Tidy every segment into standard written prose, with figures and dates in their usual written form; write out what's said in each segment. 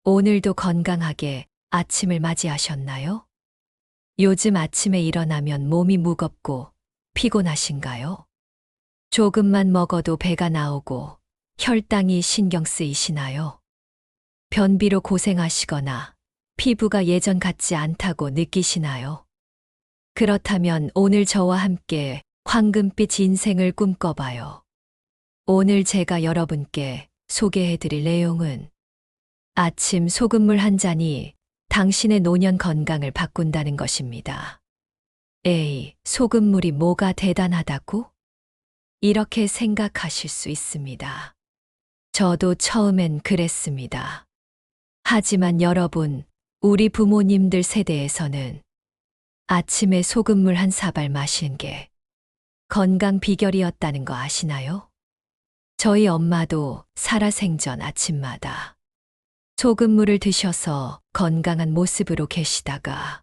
오늘도 건강하게 아침을 맞이하셨나요? 요즘 아침에 일어나면 몸이 무겁고 피곤하신가요? 조금만 먹어도 배가 나오고 혈당이 신경 쓰이시나요? 변비로 고생하시거나 피부가 예전 같지 않다고 느끼시나요? 그렇다면 오늘 저와 함께 황금빛 인생을 꿈꿔봐요. 오늘 제가 여러분께 소개해 드릴 내용은 아침 소금물 한 잔이 당신의 노년 건강을 바꾼다는 것입니다. 에이, 소금물이 뭐가 대단하다고? 이렇게 생각하실 수 있습니다. 저도 처음엔 그랬습니다. 하지만 여러분, 우리 부모님들 세대에서는 아침에 소금물 한 사발 마시는 게 건강 비결이었다는 거 아시나요? 저희 엄마도 살아생전 아침마다 소금물을 드셔서 건강한 모습으로 계시다가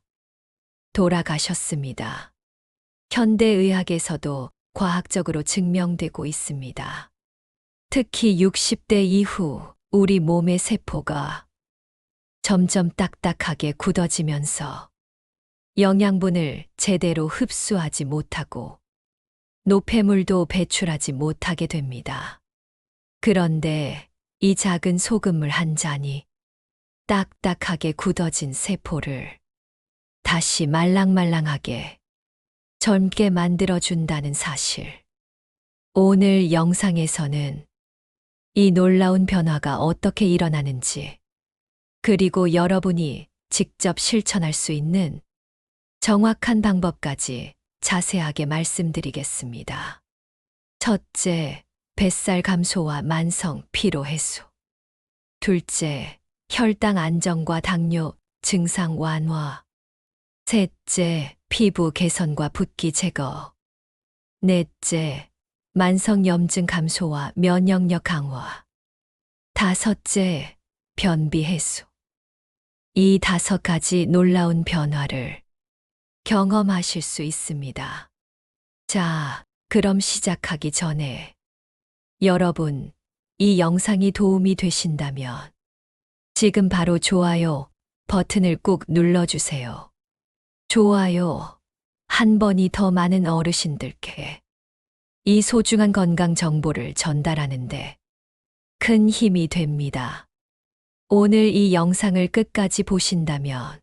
돌아가셨습니다. 현대의학에서도 과학적으로 증명되고 있습니다. 특히 60대 이후 우리 몸의 세포가 점점 딱딱하게 굳어지면서 영양분을 제대로 흡수하지 못하고 노폐물도 배출하지 못하게 됩니다. 그런데 이 작은 소금물 한 잔이 딱딱하게 굳어진 세포를 다시 말랑말랑하게 젊게 만들어준다는 사실. 오늘 영상에서는 이 놀라운 변화가 어떻게 일어나는지, 그리고 여러분이 직접 실천할 수 있는 정확한 방법까지 자세하게 말씀드리겠습니다. 첫째, 뱃살 감소와 만성 피로 해소. 둘째, 혈당 안정과 당뇨 증상 완화. 셋째, 피부 개선과 붓기 제거. 넷째, 만성 염증 감소와 면역력 강화. 다섯째, 변비 해소. 이 5가지 놀라운 변화를 경험하실 수 있습니다. 자, 그럼 시작하기 전에 여러분, 이 영상이 도움이 되신다면 지금 바로 좋아요 버튼을 꾹 눌러주세요. 좋아요 한 번이 더 많은 어르신들께 이 소중한 건강 정보를 전달하는데 큰 힘이 됩니다. 오늘 이 영상을 끝까지 보신다면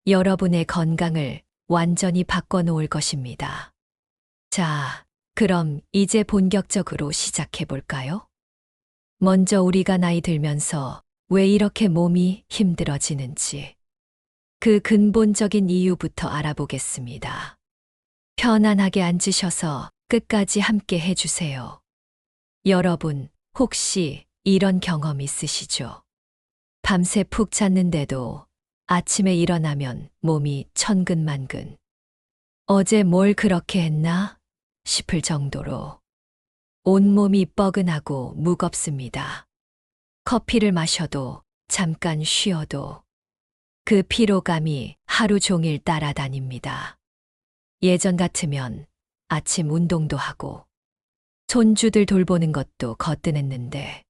여러분의 건강을 완전히 바꿔놓을 것입니다. 자, 그럼 이제 본격적으로 시작해 볼까요? 먼저 우리가 나이 들면서 왜 이렇게 몸이 힘들어지는지 그 근본적인 이유부터 알아보겠습니다. 편안하게 앉으셔서 끝까지 함께 해주세요. 여러분, 혹시 이런 경험 있으시죠? 밤새 푹 잤는데도 아침에 일어나면 몸이 천근만근. 어제 뭘 그렇게 했나 싶을 정도로 온몸이 뻐근하고 무겁습니다. 커피를 마셔도 잠깐 쉬어도 그 피로감이 하루 종일 따라다닙니다. 예전 같으면 아침 운동도 하고 손주들 돌보는 것도 거뜬했는데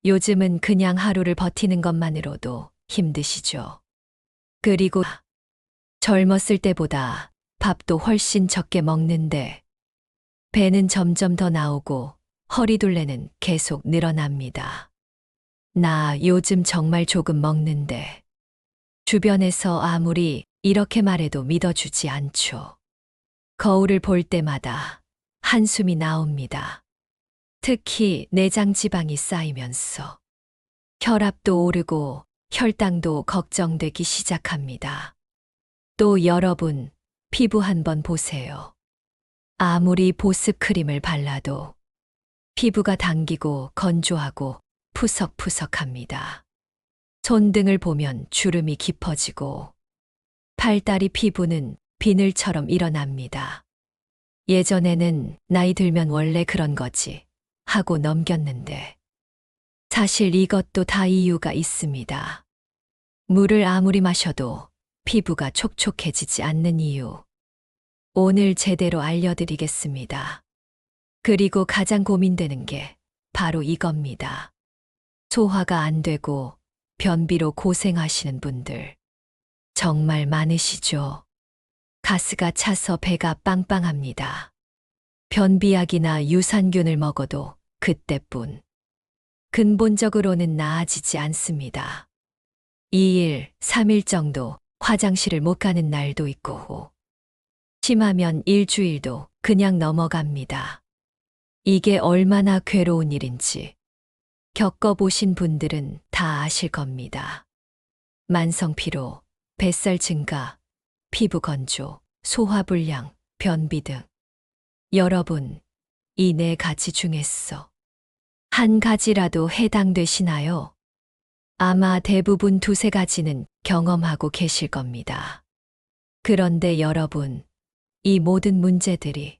요즘은 그냥 하루를 버티는 것만으로도 힘드시죠. 그리고 젊었을 때보다 밥도 훨씬 적게 먹는데 배는 점점 더 나오고 허리둘레는 계속 늘어납니다. 나 요즘 정말 조금 먹는데 주변에서 아무리 이렇게 말해도 믿어주지 않죠. 거울을 볼 때마다 한숨이 나옵니다. 특히 내장 지방이 쌓이면서 혈압도 오르고 혈당도 걱정되기 시작합니다. 또 여러분, 피부 한번 보세요. 아무리 보습 크림을 발라도 피부가 당기고 건조하고 푸석푸석합니다. 손등을 보면 주름이 깊어지고 팔다리 피부는 비늘처럼 일어납니다. 예전에는 나이 들면 원래 그런 거지 하고 넘겼는데 사실 이것도 다 이유가 있습니다. 물을 아무리 마셔도 피부가 촉촉해지지 않는 이유. 오늘 제대로 알려드리겠습니다. 그리고 가장 고민되는 게 바로 이겁니다. 소화가 안 되고 변비로 고생하시는 분들 정말 많으시죠? 가스가 차서 배가 빵빵합니다. 변비약이나 유산균을 먹어도 그때뿐. 근본적으로는 나아지지 않습니다. 2일, 3일 정도 화장실을 못 가는 날도 있고, 심하면 일주일도 그냥 넘어갑니다. 이게 얼마나 괴로운 일인지 겪어보신 분들은 다 아실 겁니다. 만성피로, 뱃살 증가, 피부 건조, 소화불량, 변비 등. 여러분, 이 네 가지 중에서 한 가지라도 해당되시나요? 아마 대부분 두세 가지는 경험하고 계실 겁니다. 그런데 여러분, 이 모든 문제들이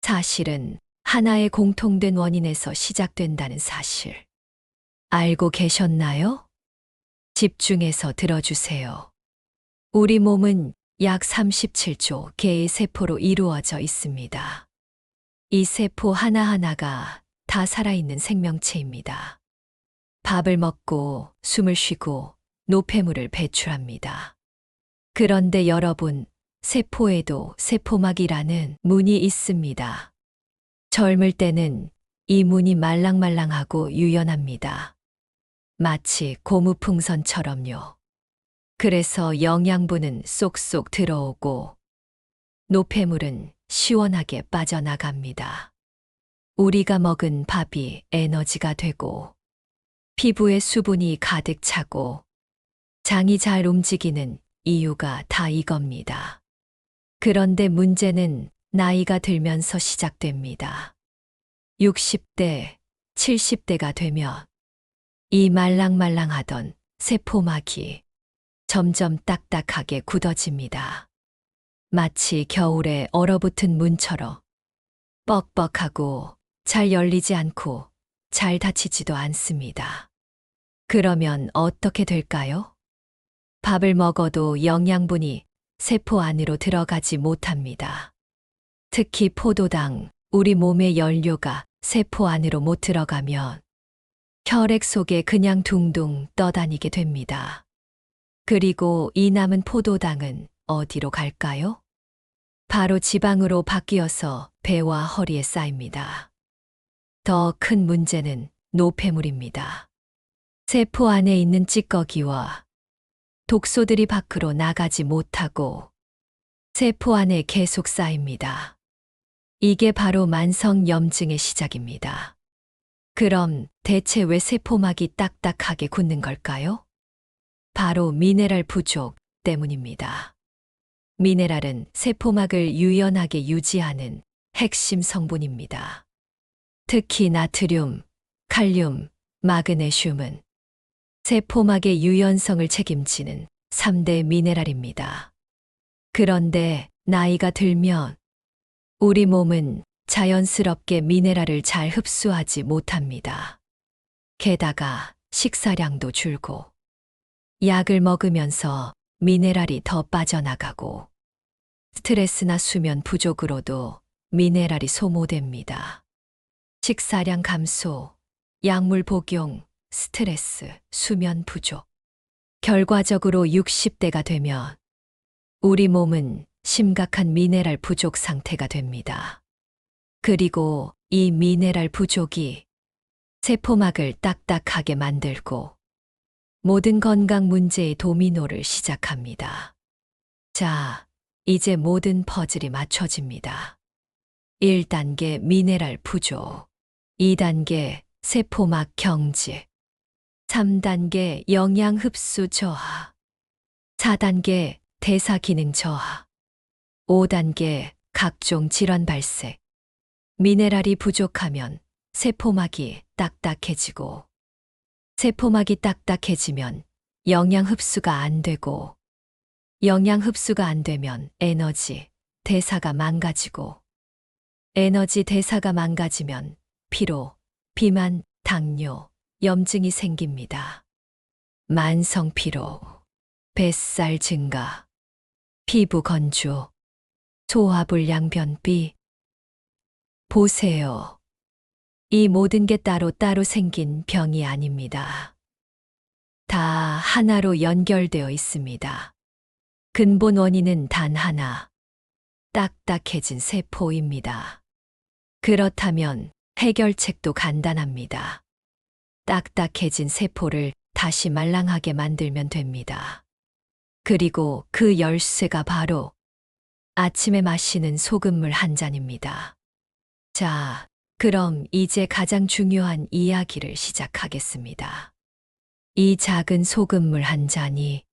사실은 하나의 공통된 원인에서 시작된다는 사실 알고 계셨나요? 집중해서 들어주세요. 우리 몸은 약 37조 개의 세포로 이루어져 있습니다. 이 세포 하나하나가 다 살아있는 생명체입니다. 밥을 먹고 숨을 쉬고 노폐물을 배출합니다. 그런데 여러분, 세포에도 세포막이라는 문이 있습니다. 젊을 때는 이 문이 말랑말랑하고 유연합니다. 마치 고무풍선처럼요. 그래서 영양분은 쏙쏙 들어오고 노폐물은 시원하게 빠져나갑니다. 우리가 먹은 밥이 에너지가 되고 피부에 수분이 가득 차고 장이 잘 움직이는 이유가 다 이겁니다. 그런데 문제는 나이가 들면서 시작됩니다. 60대, 70대가 되면 이 말랑말랑하던 세포막이 점점 딱딱하게 굳어집니다. 마치 겨울에 얼어붙은 문처럼 뻑뻑하고 잘 열리지 않고 잘 닫히지도 않습니다. 그러면 어떻게 될까요? 밥을 먹어도 영양분이 세포 안으로 들어가지 못합니다. 특히 포도당, 우리 몸의 연료가 세포 안으로 못 들어가면 혈액 속에 그냥 둥둥 떠다니게 됩니다. 그리고 이 남은 포도당은 어디로 갈까요? 바로 지방으로 바뀌어서 배와 허리에 쌓입니다. 더 큰 문제는 노폐물입니다. 세포 안에 있는 찌꺼기와 독소들이 밖으로 나가지 못하고 세포 안에 계속 쌓입니다. 이게 바로 만성염증의 시작입니다. 그럼 대체 왜 세포막이 딱딱하게 굳는 걸까요? 바로 미네랄 부족 때문입니다. 미네랄은 세포막을 유연하게 유지하는 핵심 성분입니다. 특히 나트륨, 칼륨, 마그네슘은 세포막의 유연성을 책임지는 3대 미네랄입니다. 그런데 나이가 들면 우리 몸은 자연스럽게 미네랄을 잘 흡수하지 못합니다. 게다가 식사량도 줄고 약을 먹으면서 미네랄이 더 빠져나가고 스트레스나 수면 부족으로도 미네랄이 소모됩니다. 식사량 감소, 약물 복용, 스트레스, 수면 부족. 결과적으로 60대가 되면 우리 몸은 심각한 미네랄 부족 상태가 됩니다. 그리고 이 미네랄 부족이 세포막을 딱딱하게 만들고 모든 건강 문제의 도미노를 시작합니다. 자, 이제 모든 퍼즐이 맞춰집니다. 1단계 미네랄 부족, 2단계 세포막 경직, 3단계 영양 흡수 저하, 4단계 대사 기능 저하, 5단계 각종 질환 발생. 미네랄이 부족하면 세포막이 딱딱해지고, 세포막이 딱딱해지면 영양 흡수가 안 되고, 영양 흡수가 안 되면 에너지, 대사가 망가지고, 에너지 대사가 망가지면 피로, 비만, 당뇨, 염증이 생깁니다. 만성 피로, 뱃살 증가, 피부 건조, 소화불량 변비. 보세요. 이 모든 게 따로따로 생긴 병이 아닙니다. 다 하나로 연결되어 있습니다. 근본 원인은 단 하나. 딱딱해진 세포입니다. 그렇다면 해결책도 간단합니다. 딱딱해진 세포를 다시 말랑하게 만들면 됩니다. 그리고 그 열쇠가 바로 아침에 마시는 소금물 한 잔입니다. 자, 그럼 이제 가장 중요한 이야기를 시작하겠습니다. 이 작은 소금물 한 잔이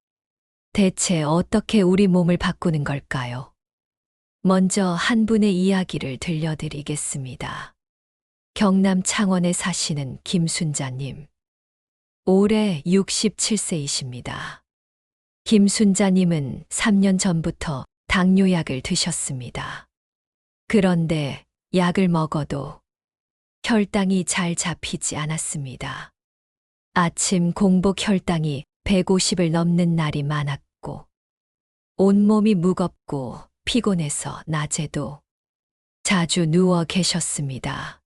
대체 어떻게 우리 몸을 바꾸는 걸까요? 먼저 한 분의 이야기를 들려드리겠습니다. 경남 창원에 사시는 김순자님. 올해 67세이십니다. 김순자님은 3년 전부터 당뇨약을 드셨습니다. 그런데 약을 먹어도 혈당이 잘 잡히지 않았습니다. 아침 공복 혈당이 150을 넘는 날이 많았고, 온몸이 무겁고 피곤해서 낮에도 자주 누워 계셨습니다.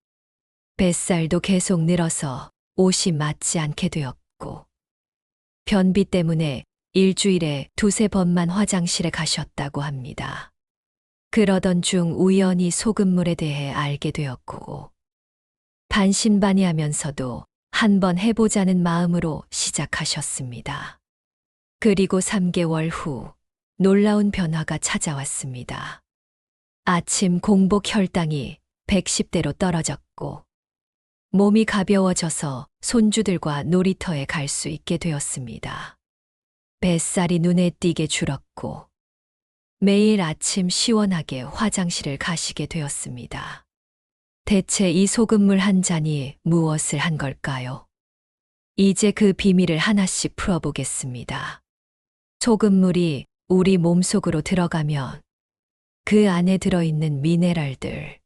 뱃살도 계속 늘어서 옷이 맞지 않게 되었고, 변비 때문에 일주일에 두세 번만 화장실에 가셨다고 합니다. 그러던 중 우연히 소금물에 대해 알게 되었고, 반신반의하면서도 한번 해보자는 마음으로 시작하셨습니다. 그리고 3개월 후 놀라운 변화가 찾아왔습니다. 아침 공복 혈당이 110대로 떨어졌고, 몸이 가벼워져서 손주들과 놀이터에 갈 수 있게 되었습니다. 뱃살이 눈에 띄게 줄었고, 매일 아침 시원하게 화장실을 가시게 되었습니다. 대체 이 소금물 한 잔이 무엇을 한 걸까요? 이제 그 비밀을 하나씩 풀어보겠습니다. 소금물이 우리 몸속으로 들어가면 그 안에 들어있는 미네랄들,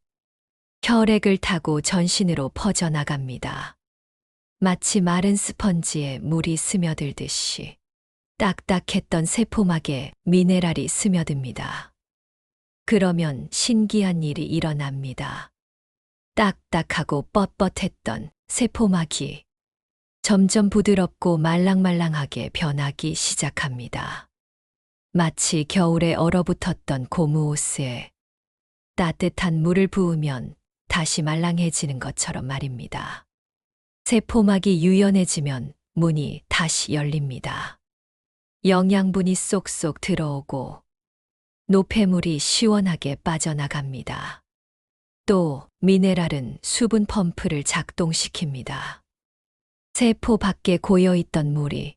혈액을 타고 전신으로 퍼져나갑니다. 마치 마른 스펀지에 물이 스며들듯이 딱딱했던 세포막에 미네랄이 스며듭니다. 그러면 신기한 일이 일어납니다. 딱딱하고 뻣뻣했던 세포막이 점점 부드럽고 말랑말랑하게 변하기 시작합니다. 마치 겨울에 얼어붙었던 고무 옷에 따뜻한 물을 부으면 다시 말랑해지는 것처럼 말입니다. 세포막이 유연해지면 문이 다시 열립니다. 영양분이 쏙쏙 들어오고 노폐물이 시원하게 빠져나갑니다. 또 미네랄은 수분 펌프를 작동시킵니다. 세포 밖에 고여있던 물이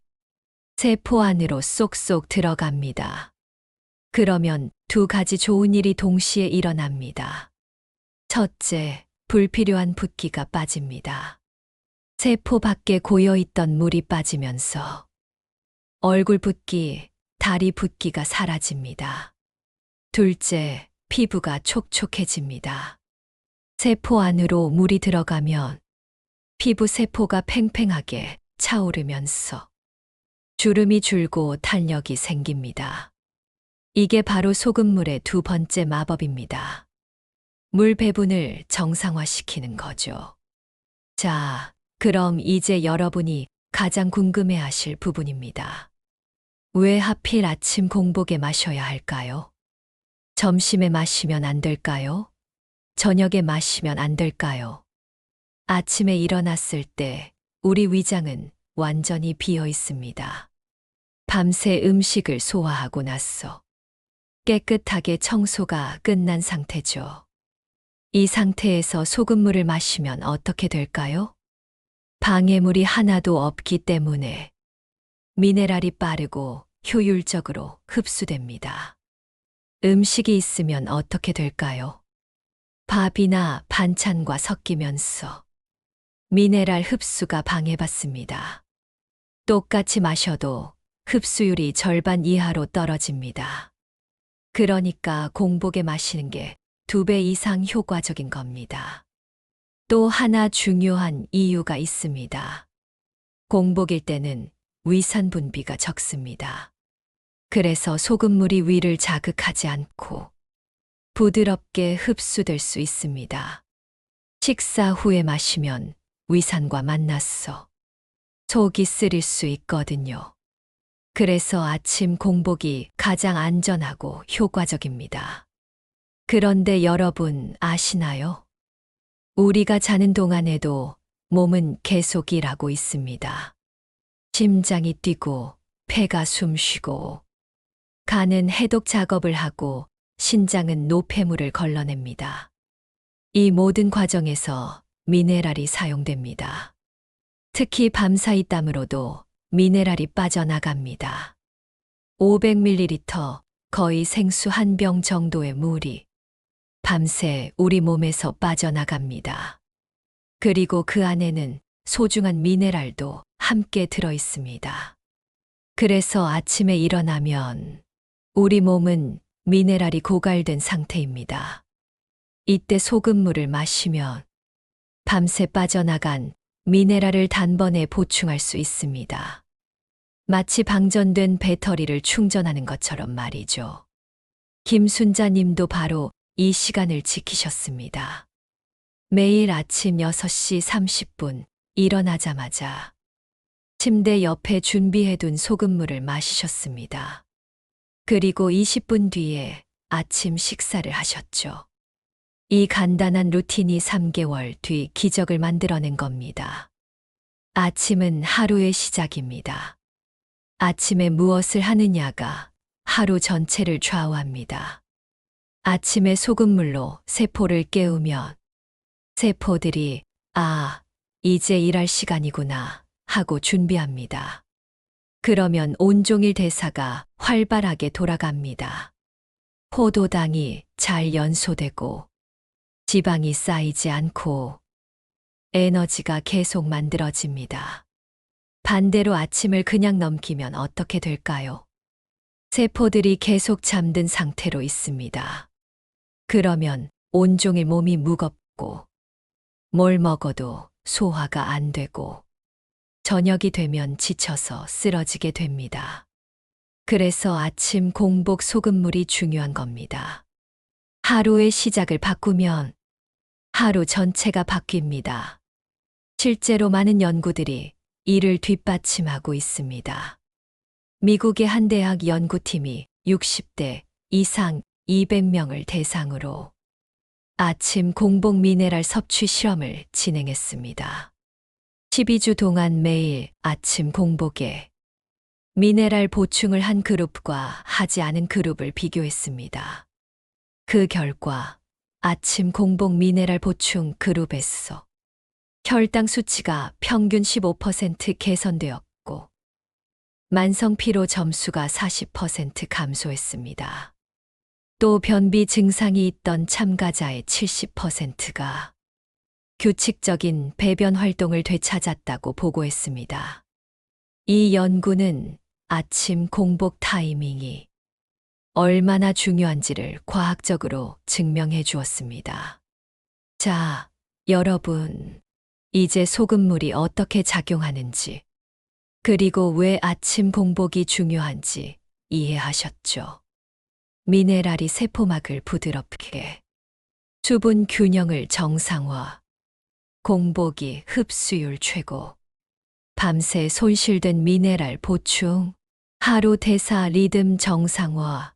세포 안으로 쏙쏙 들어갑니다. 그러면 두 가지 좋은 일이 동시에 일어납니다. 첫째, 불필요한 붓기가 빠집니다. 세포 밖에 고여있던 물이 빠지면서 얼굴 붓기, 다리 붓기가 사라집니다. 둘째, 피부가 촉촉해집니다. 세포 안으로 물이 들어가면 피부 세포가 팽팽하게 차오르면서 주름이 줄고 탄력이 생깁니다. 이게 바로 소금물의 두 번째 마법입니다. 물 배분을 정상화시키는 거죠. 자, 그럼 이제 여러분이 가장 궁금해하실 부분입니다. 왜 하필 아침 공복에 마셔야 할까요? 점심에 마시면 안 될까요? 저녁에 마시면 안 될까요? 아침에 일어났을 때 우리 위장은 완전히 비어 있습니다. 밤새 음식을 소화하고 나서 깨끗하게 청소가 끝난 상태죠. 이 상태에서 소금물을 마시면 어떻게 될까요? 방해물이 하나도 없기 때문에 미네랄이 빠르고 효율적으로 흡수됩니다. 음식이 있으면 어떻게 될까요? 밥이나 반찬과 섞이면서 미네랄 흡수가 방해받습니다. 똑같이 마셔도 흡수율이 절반 이하로 떨어집니다. 그러니까 공복에 마시는 게 2배 이상 효과적인 겁니다. 또 하나 중요한 이유가 있습니다. 공복일 때는 위산 분비가 적습니다. 그래서 소금물이 위를 자극하지 않고 부드럽게 흡수될 수 있습니다. 식사 후에 마시면 위산과 만나서 속이 쓰릴 수 있거든요. 그래서 아침 공복이 가장 안전하고 효과적입니다. 그런데 여러분 아시나요? 우리가 자는 동안에도 몸은 계속 일하고 있습니다. 심장이 뛰고 폐가 숨쉬고 간은 해독 작업을 하고 신장은 노폐물을 걸러냅니다. 이 모든 과정에서 미네랄이 사용됩니다. 특히 밤사이 땀으로도 미네랄이 빠져나갑니다. 500ml, 거의 생수 한 병 정도의 물이 밤새 우리 몸에서 빠져나갑니다. 그리고 그 안에는 소중한 미네랄도 함께 들어 있습니다. 그래서 아침에 일어나면 우리 몸은 미네랄이 고갈된 상태입니다. 이때 소금물을 마시면 밤새 빠져나간 미네랄을 단번에 보충할 수 있습니다. 마치 방전된 배터리를 충전하는 것처럼 말이죠. 김순자 님도 바로 이 시간을 지키셨습니다. 매일 아침 6시 30분 일어나자마자 침대 옆에 준비해둔 소금물을 마시셨습니다. 그리고 20분 뒤에 아침 식사를 하셨죠. 이 간단한 루틴이 3개월 뒤 기적을 만들어낸 겁니다. 아침은 하루의 시작입니다. 아침에 무엇을 하느냐가 하루 전체를 좌우합니다. 아침에 소금물로 세포를 깨우면 세포들이 이제 일할 시간이구나 하고 준비합니다. 그러면 온종일 대사가 활발하게 돌아갑니다. 포도당이 잘 연소되고 지방이 쌓이지 않고 에너지가 계속 만들어집니다. 반대로 아침을 그냥 넘기면 어떻게 될까요? 세포들이 계속 잠든 상태로 있습니다. 그러면 온종일 몸이 무겁고 뭘 먹어도 소화가 안 되고 저녁이 되면 지쳐서 쓰러지게 됩니다. 그래서 아침 공복 소금물이 중요한 겁니다. 하루의 시작을 바꾸면 하루 전체가 바뀝니다. 실제로 많은 연구들이 이를 뒷받침하고 있습니다. 미국의 한 대학 연구팀이 60대 이상 200명을 대상으로 아침 공복 미네랄 섭취 실험을 진행했습니다. 12주 동안 매일 아침 공복에 미네랄 보충을 한 그룹과 하지 않은 그룹을 비교했습니다. 그 결과 아침 공복 미네랄 보충 그룹에서 혈당 수치가 평균 15% 개선되었고 만성 피로 점수가 40% 감소했습니다. 또 변비 증상이 있던 참가자의 70%가 규칙적인 배변 활동을 되찾았다고 보고했습니다. 이 연구는 아침 공복 타이밍이 얼마나 중요한지를 과학적으로 증명해 주었습니다. 자, 여러분, 이제 소금물이 어떻게 작용하는지, 그리고 왜 아침 공복이 중요한지 이해하셨죠? 미네랄이 세포막을 부드럽게, 수분 균형을 정상화, 공복이 흡수율 최고, 밤새 손실된 미네랄 보충, 하루 대사 리듬 정상화.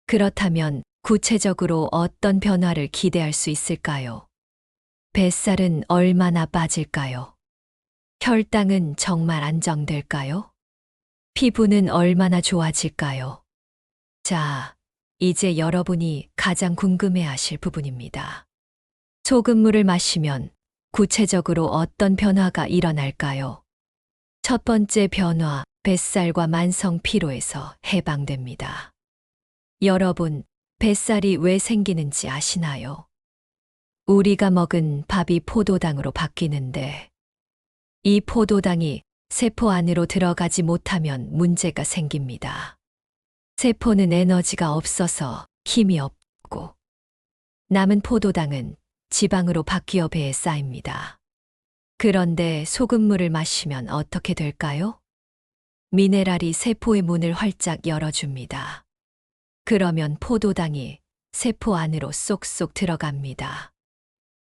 그렇다면 구체적으로 어떤 변화를 기대할 수 있을까요? 뱃살은 얼마나 빠질까요? 혈당은 정말 안정될까요? 피부는 얼마나 좋아질까요? 자, 이제 여러분이 가장 궁금해 하실 부분입니다. 소금물을 마시면 구체적으로 어떤 변화가 일어날까요? 첫 번째 변화, 뱃살과 만성 피로에서 해방됩니다. 여러분, 뱃살이 왜 생기는지 아시나요? 우리가 먹은 밥이 포도당으로 바뀌는데 이 포도당이 세포 안으로 들어가지 못하면 문제가 생깁니다. 세포는 에너지가 없어서 힘이 없고 남은 포도당은 지방으로 바뀌어 배에 쌓입니다. 그런데 소금물을 마시면 어떻게 될까요? 미네랄이 세포의 문을 활짝 열어줍니다. 그러면 포도당이 세포 안으로 쏙쏙 들어갑니다.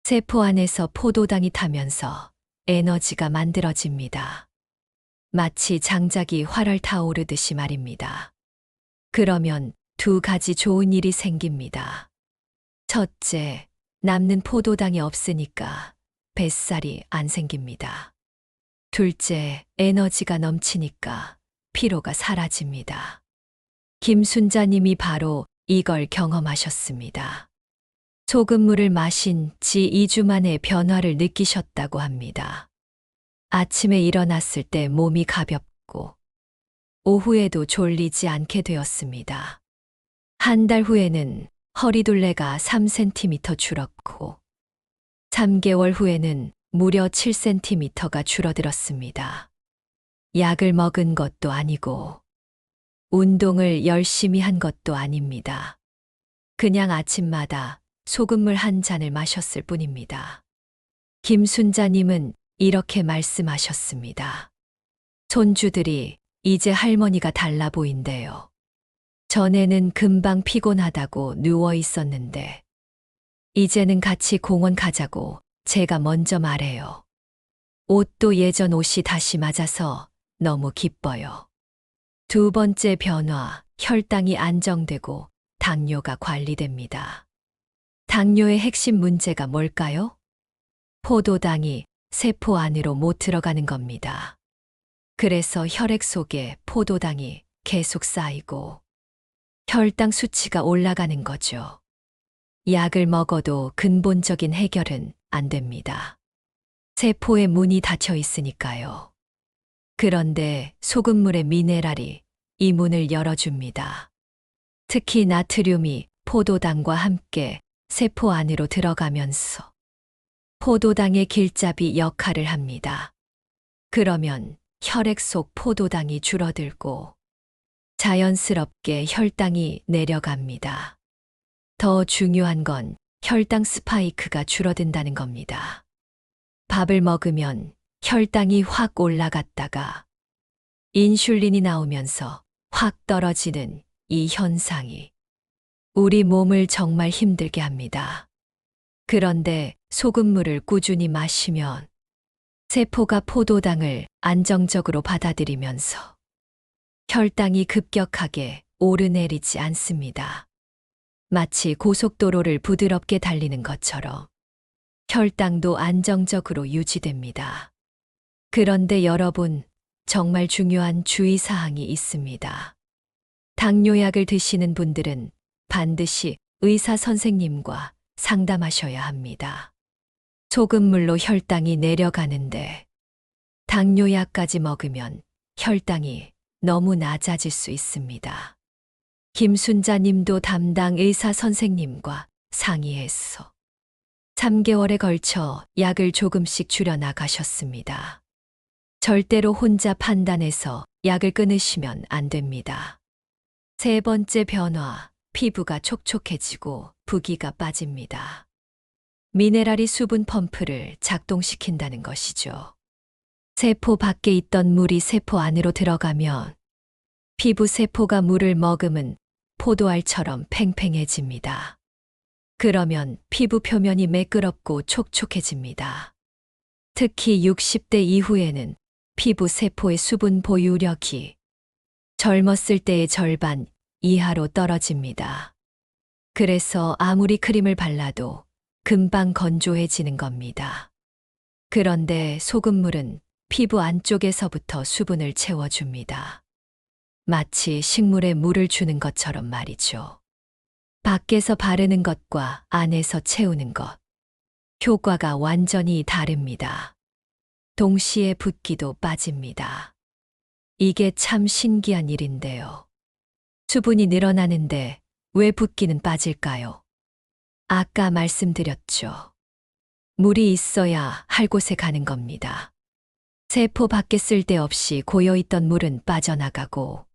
세포 안에서 포도당이 타면서 에너지가 만들어집니다. 마치 장작이 활활 타오르듯이 말입니다. 그러면 두 가지 좋은 일이 생깁니다. 첫째, 남는 포도당이 없으니까 뱃살이 안 생깁니다. 둘째, 에너지가 넘치니까 피로가 사라집니다. 김순자님이 바로 이걸 경험하셨습니다. 소금물을 마신 지 2주 만에 변화를 느끼셨다고 합니다. 아침에 일어났을 때 몸이 가볍고 오후에도 졸리지 않게 되었습니다. 한 달 후에는 허리둘레가 3cm 줄었고 3개월 후에는 무려 7cm가 줄어들었습니다. 약을 먹은 것도 아니고 운동을 열심히 한 것도 아닙니다. 그냥 아침마다 소금물 한 잔을 마셨을 뿐입니다. 김순자님은 이렇게 말씀하셨습니다. 손주들이 이제 할머니가 달라 보인대요. 전에는 금방 피곤하다고 누워 있었는데 이제는 같이 공원 가자고 제가 먼저 말해요. 옷도 예전 옷이 다시 맞아서 너무 기뻐요. 두 번째 변화, 혈당이 안정되고 당뇨가 관리됩니다. 당뇨의 핵심 문제가 뭘까요? 포도당이 세포 안으로 못 들어가는 겁니다. 그래서 혈액 속에 포도당이 계속 쌓이고 혈당 수치가 올라가는 거죠. 약을 먹어도 근본적인 해결은 안 됩니다. 세포의 문이 닫혀 있으니까요. 그런데 소금물의 미네랄이 이 문을 열어줍니다. 특히 나트륨이 포도당과 함께 세포 안으로 들어가면서 포도당의 길잡이 역할을 합니다. 그러면 혈액 속 포도당이 줄어들고 자연스럽게 혈당이 내려갑니다. 더 중요한 건 혈당 스파이크가 줄어든다는 겁니다. 밥을 먹으면 혈당이 확 올라갔다가 인슐린이 나오면서 확 떨어지는 이 현상이 우리 몸을 정말 힘들게 합니다. 그런데 소금물을 꾸준히 마시면 세포가 포도당을 안정적으로 받아들이면서 혈당이 급격하게 오르내리지 않습니다. 마치 고속도로를 부드럽게 달리는 것처럼 혈당도 안정적으로 유지됩니다. 그런데 여러분, 정말 중요한 주의사항이 있습니다. 당뇨약을 드시는 분들은 반드시 의사 선생님과 상담하셔야 합니다. 소금물로 혈당이 내려가는데 당뇨약까지 먹으면 혈당이 너무 낮아질 수 있습니다. 김순자님도 담당 의사 선생님과 상의해서 3개월에 걸쳐 약을 조금씩 줄여 나가셨습니다. 절대로 혼자 판단해서 약을 끊으시면 안 됩니다. 세 번째 변화, 피부가 촉촉해지고 부기가 빠집니다. 미네랄이 수분 펌프를 작동시킨다는 것이죠. 세포 밖에 있던 물이 세포 안으로 들어가면 피부 세포가 물을 머금은 포도알처럼 팽팽해집니다. 그러면 피부 표면이 매끄럽고 촉촉해집니다. 특히 60대 이후에는 피부 세포의 수분 보유력이 젊었을 때의 절반 이하로 떨어집니다. 그래서 아무리 크림을 발라도 금방 건조해지는 겁니다. 그런데 소금물은 피부 안쪽에서부터 수분을 채워줍니다. 마치 식물에 물을 주는 것처럼 말이죠. 밖에서 바르는 것과 안에서 채우는 것. 효과가 완전히 다릅니다. 동시에 붓기도 빠집니다. 이게 참 신기한 일인데요. 수분이 늘어나는데 왜 붓기는 빠질까요? 아까 말씀드렸죠. 물이 있어야 할 곳에 가는 겁니다. 세포 밖에 쓸데없이 고여있던 물은 빠져나가고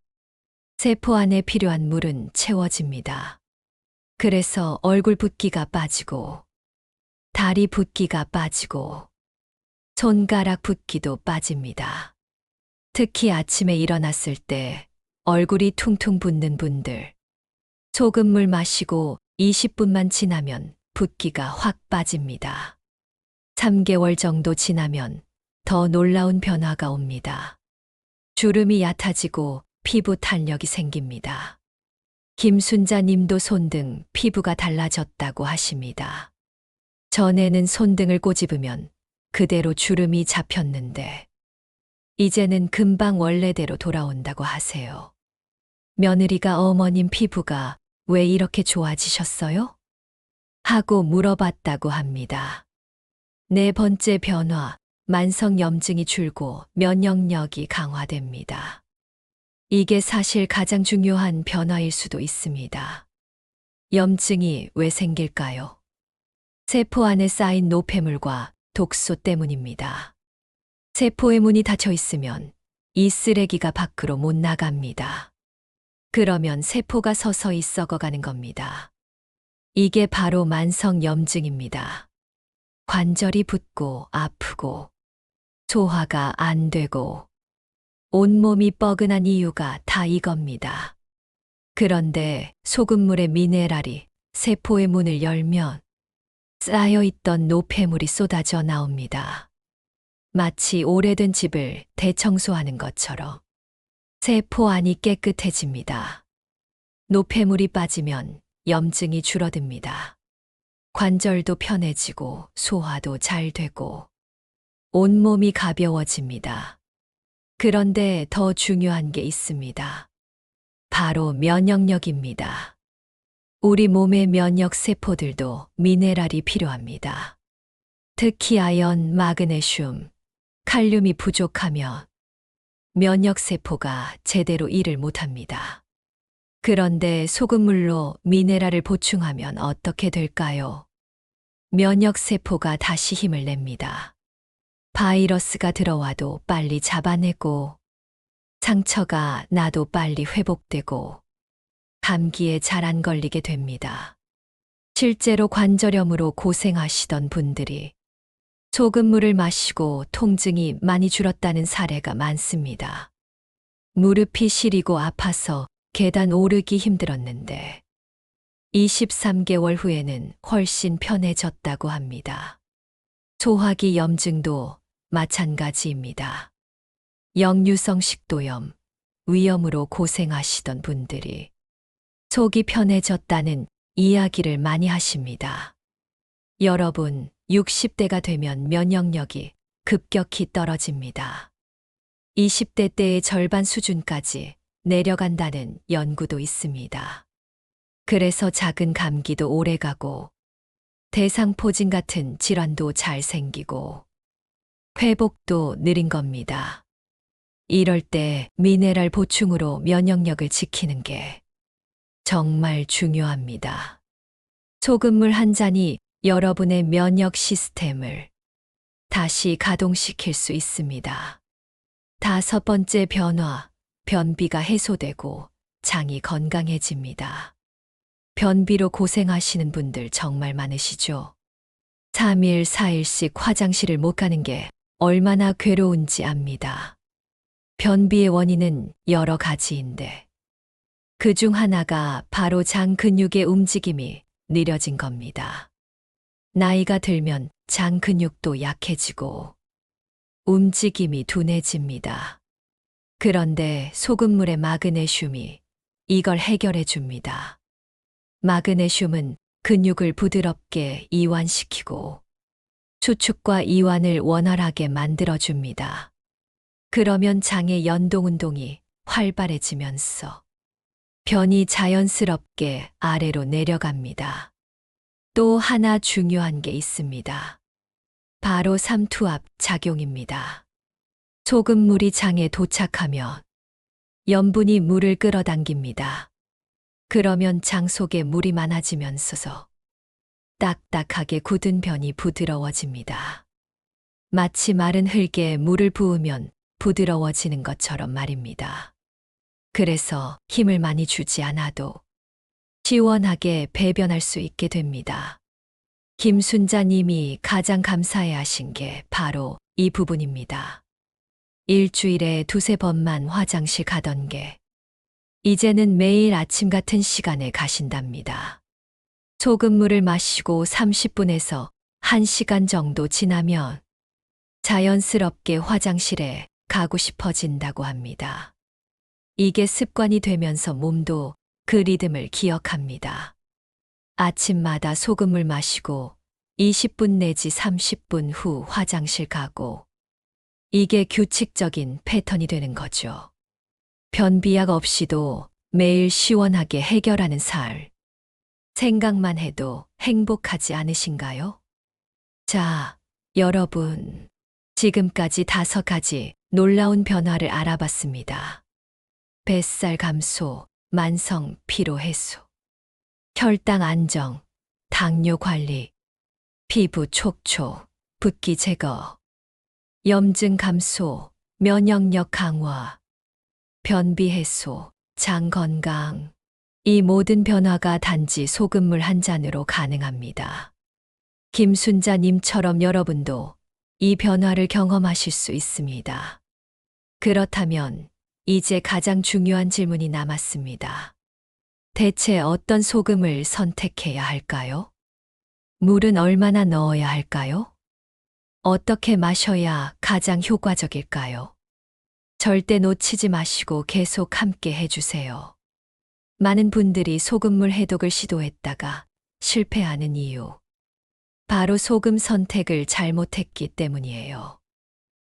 세포 안에 필요한 물은 채워집니다. 그래서 얼굴 붓기가 빠지고 다리 붓기가 빠지고 손가락 붓기도 빠집니다. 특히 아침에 일어났을 때 얼굴이 퉁퉁 붓는 분들, 소금물 마시고 20분만 지나면 붓기가 확 빠집니다. 3개월 정도 지나면 더 놀라운 변화가 옵니다. 주름이 얕아지고 피부 탄력이 생깁니다. 김순자 님도 손등 피부가 달라졌다고 하십니다. 전에는 손등을 꼬집으면 그대로 주름이 잡혔는데 이제는 금방 원래대로 돌아온다고 하세요. 며느리가 어머님 피부가 왜 이렇게 좋아지셨어요? 하고 물어봤다고 합니다. 네 번째 변화, 만성 염증이 줄고 면역력이 강화됩니다. 이게 사실 가장 중요한 변화일 수도 있습니다. 염증이 왜 생길까요? 세포 안에 쌓인 노폐물과 독소 때문입니다. 세포의 문이 닫혀 있으면 이 쓰레기가 밖으로 못 나갑니다. 그러면 세포가 서서히 썩어가는 겁니다. 이게 바로 만성 염증입니다. 관절이 붓고 아프고 소화가 안 되고 온몸이 뻐근한 이유가 다 이겁니다. 그런데 소금물의 미네랄이 세포의 문을 열면 쌓여있던 노폐물이 쏟아져 나옵니다. 마치 오래된 집을 대청소하는 것처럼 세포 안이 깨끗해집니다. 노폐물이 빠지면 염증이 줄어듭니다. 관절도 편해지고 소화도 잘 되고 온몸이 가벼워집니다. 그런데 더 중요한 게 있습니다. 바로 면역력입니다. 우리 몸의 면역 세포들도 미네랄이 필요합니다. 특히 아연, 마그네슘, 칼륨이 부족하면 면역 세포가 제대로 일을 못합니다. 그런데 소금물로 미네랄을 보충하면 어떻게 될까요? 면역 세포가 다시 힘을 냅니다. 바이러스가 들어와도 빨리 잡아내고 상처가 나도 빨리 회복되고 감기에 잘 안 걸리게 됩니다. 실제로 관절염으로 고생하시던 분들이 소금물을 마시고 통증이 많이 줄었다는 사례가 많습니다. 무릎이 시리고 아파서 계단 오르기 힘들었는데 23개월 후에는 훨씬 편해졌다고 합니다. 소화기 염증도 마찬가지입니다. 역류성 식도염, 위염으로 고생하시던 분들이 속이 편해졌다는 이야기를 많이 하십니다. 여러분, 60대가 되면 면역력이 급격히 떨어집니다. 20대 때의 절반 수준까지 내려간다는 연구도 있습니다. 그래서 작은 감기도 오래가고 대상포진 같은 질환도 잘 생기고 회복도 느린 겁니다. 이럴 때 미네랄 보충으로 면역력을 지키는 게 정말 중요합니다. 소금물 한 잔이 여러분의 면역 시스템을 다시 가동시킬 수 있습니다. 5번째 변화, 변비가 해소되고 장이 건강해집니다. 변비로 고생하시는 분들 정말 많으시죠? 3일, 4일씩 화장실을 못 가는 게 얼마나 괴로운지 압니다. 변비의 원인은 여러 가지인데 그중 하나가 바로 장 근육의 움직임이 느려진 겁니다. 나이가 들면 장 근육도 약해지고 움직임이 둔해집니다. 그런데 소금물의 마그네슘이 이걸 해결해 줍니다. 마그네슘은 근육을 부드럽게 이완시키고 수축과 이완을 원활하게 만들어줍니다. 그러면 장의 연동운동이 활발해지면서 변이 자연스럽게 아래로 내려갑니다. 또 하나 중요한 게 있습니다. 바로 삼투압 작용입니다. 소금물이 장에 도착하면 염분이 물을 끌어당깁니다. 그러면 장 속에 물이 많아지면서 딱딱하게 굳은 변이 부드러워집니다. 마치 마른 흙에 물을 부으면 부드러워지는 것처럼 말입니다. 그래서 힘을 많이 주지 않아도 시원하게 배변할 수 있게 됩니다. 김순자 님이 가장 감사해 하신 게 바로 이 부분입니다. 일주일에 2~3번만 화장실 가던 게 이제는 매일 아침 같은 시간에 가신답니다. 소금물을 마시고 30분에서 1시간 정도 지나면 자연스럽게 화장실에 가고 싶어진다고 합니다. 이게 습관이 되면서 몸도 그 리듬을 기억합니다. 아침마다 소금물 마시고 20분 내지 30분 후 화장실 가고 이게 규칙적인 패턴이 되는 거죠. 변비약 없이도 매일 시원하게 해결하는 살. 생각만 해도 행복하지 않으신가요? 자, 여러분. 지금까지 5가지 놀라운 변화를 알아봤습니다. 뱃살 감소, 만성 피로 해소, 혈당 안정, 당뇨 관리, 피부 촉촉, 붓기 제거, 염증 감소, 면역력 강화, 변비 해소, 장 건강. 이 모든 변화가 단지 소금물 한 잔으로 가능합니다. 김순자님처럼 여러분도 이 변화를 경험하실 수 있습니다. 그렇다면 이제 가장 중요한 질문이 남았습니다. 대체 어떤 소금을 선택해야 할까요? 물은 얼마나 넣어야 할까요? 어떻게 마셔야 가장 효과적일까요? 절대 놓치지 마시고 계속 함께 해주세요. 많은 분들이 소금물 해독을 시도했다가 실패하는 이유. 바로 소금 선택을 잘못했기 때문이에요.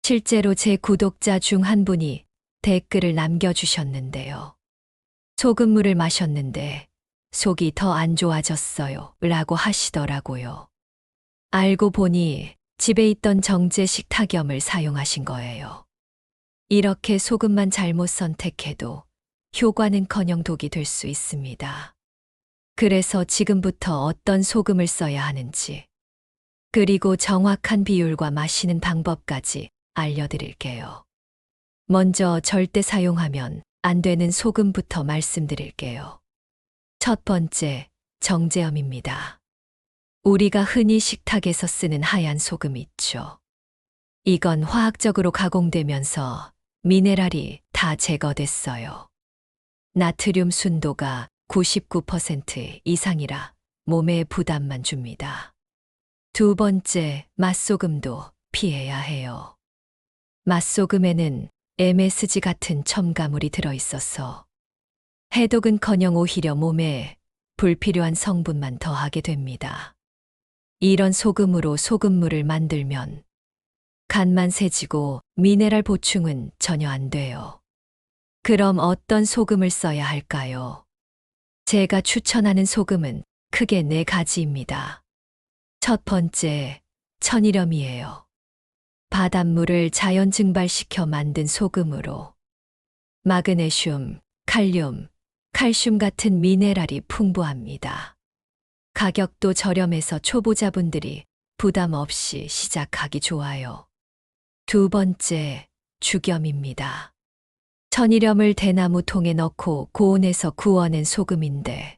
실제로 제 구독자 중 한 분이 댓글을 남겨주셨는데요. 소금물을 마셨는데 속이 더 안 좋아졌어요. 라고 하시더라고요. 알고 보니 집에 있던 정제 식탁염을 사용하신 거예요. 이렇게 소금만 잘못 선택해도 효과는커녕 독이 될 수 있습니다. 그래서 지금부터 어떤 소금을 써야 하는지, 그리고 정확한 비율과 마시는 방법까지 알려드릴게요. 먼저 절대 사용하면 안 되는 소금부터 말씀드릴게요. 첫 번째, 정제염입니다. 우리가 흔히 식탁에서 쓰는 하얀 소금 있죠. 이건 화학적으로 가공되면서 미네랄이 다 제거됐어요. 나트륨 순도가 99% 이상이라 몸에 부담만 줍니다. 두 번째, 맛소금도 피해야 해요. 맛소금에는 MSG 같은 첨가물이 들어있어서 해독은커녕 오히려 몸에 불필요한 성분만 더하게 됩니다. 이런 소금으로 소금물을 만들면 간만 세지고 미네랄 보충은 전혀 안 돼요. 그럼 어떤 소금을 써야 할까요? 제가 추천하는 소금은 크게 4가지입니다. 첫 번째, 천일염이에요. 바닷물을 자연 증발시켜 만든 소금으로 마그네슘, 칼륨, 칼슘 같은 미네랄이 풍부합니다. 가격도 저렴해서 초보자분들이 부담 없이 시작하기 좋아요. 두 번째, 죽염입니다. 천일염을 대나무 통에 넣고 고온에서 구워낸 소금인데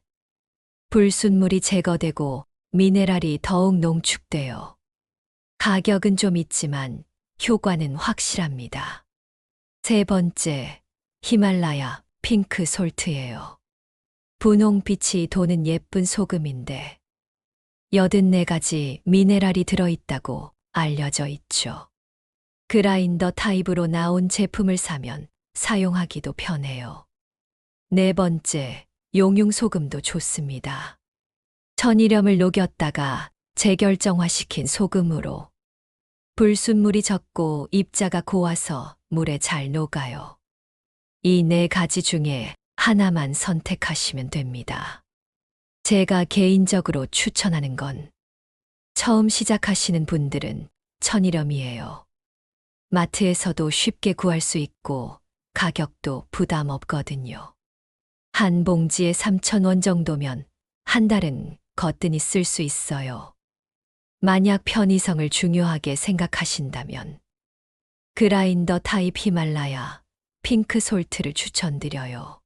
불순물이 제거되고 미네랄이 더욱 농축돼요. 가격은 좀 있지만 효과는 확실합니다. 세 번째, 히말라야 핑크 솔트예요. 분홍빛이 도는 예쁜 소금인데 84가지 미네랄이 들어있다고 알려져 있죠. 그라인더 타입으로 나온 제품을 사면 사용하기도 편해요. 네 번째, 용융소금도 좋습니다. 천일염을 녹였다가 재결정화시킨 소금으로 불순물이 적고 입자가 고와서 물에 잘 녹아요. 이 4가지 중에 하나만 선택하시면 됩니다. 제가 개인적으로 추천하는 건 처음 시작하시는 분들은 천일염이에요. 마트에서도 쉽게 구할 수 있고 가격도 부담 없거든요. 한 봉지에 3,000원 정도면 한 달은 거뜬히 쓸 수 있어요. 만약 편의성을 중요하게 생각하신다면 그라인더 타입 히말라야 핑크 솔트를 추천드려요.